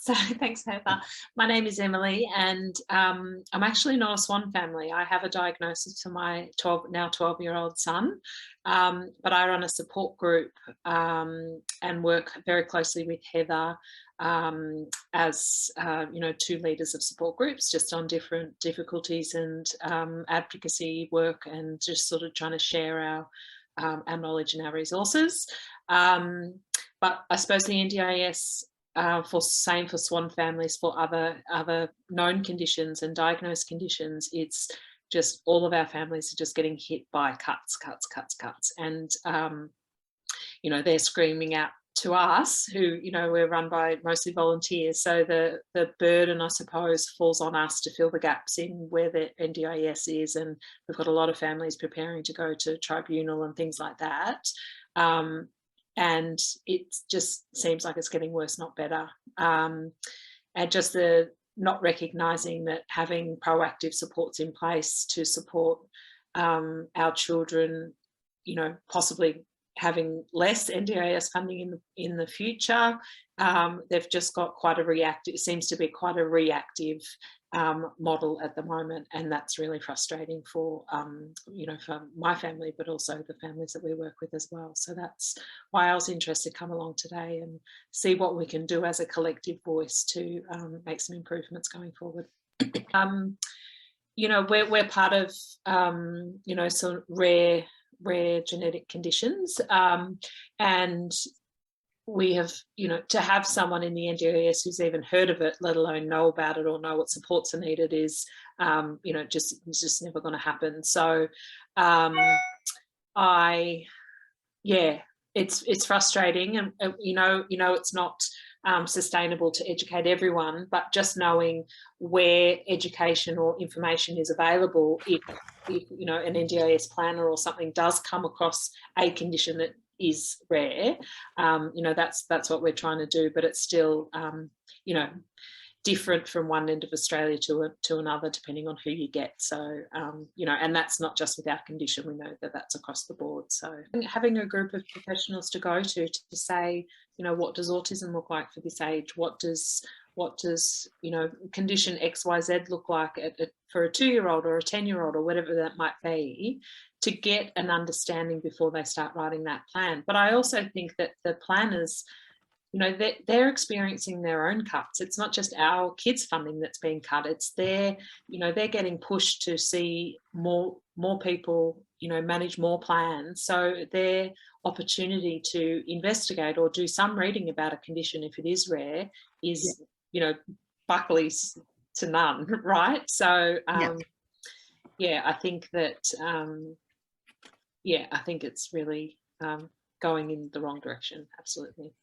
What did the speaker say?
So thanks, Heather. My name is Emily, and I'm actually not a SWAN family. I have a diagnosis for my 12-year-old son, but I run a support group and work very closely with Heather as two leaders of support groups, just on different difficulties and advocacy work, and just sort of trying to share our knowledge and our resources. But I suppose the NDIS, same for SWAN families, for other known conditions and diagnosed conditions, it's just all of our families are just getting hit by cuts. And, they're screaming out to us who, we're run by mostly volunteers. So the burden, I suppose, falls on us to fill the gaps in where the NDIS is. And we've got a lot of families preparing to go to tribunal and things like that. And it just seems like it's getting worse, not better. And just the not recognising that having proactive supports in place to support our children, possibly having less NDIS funding in the future. They've just got quite a reactive, it seems to be quite a reactive model at the moment, and that's really frustrating for for my family, but also the families that we work with as well. So that's why I was interested to come along today and see what we can do as a collective voice to make some improvements going forward. We're part of sort of rare genetic conditions, and we have, to have someone in the NDIS who's even heard of it, let alone know about it or know what supports are needed, is, it's just never going to happen. So, it's frustrating, and it's not sustainable to educate everyone, but just knowing where education or information is available, if an NDIS planner or something does come across a condition that is rare, that's what we're trying to do, but it's still different from one end of Australia to another, depending on who you get. So and that's not just with our condition, we know that that's across the board. So having a group of professionals to go to say, what does autism look like for this age, what does condition XYZ look like for a 2-year-old or a 10-year-old or whatever that might be, to get an understanding before they start writing that plan. But I also think that the planners, they're experiencing their own cuts. It's not just our kids' funding that's being cut. It's they're getting pushed to see more people, manage more plans. So their opportunity to investigate or do some reading about a condition, if it is rare, is, buckley to none, right? So, I think that, I think it's really going in the wrong direction. Absolutely.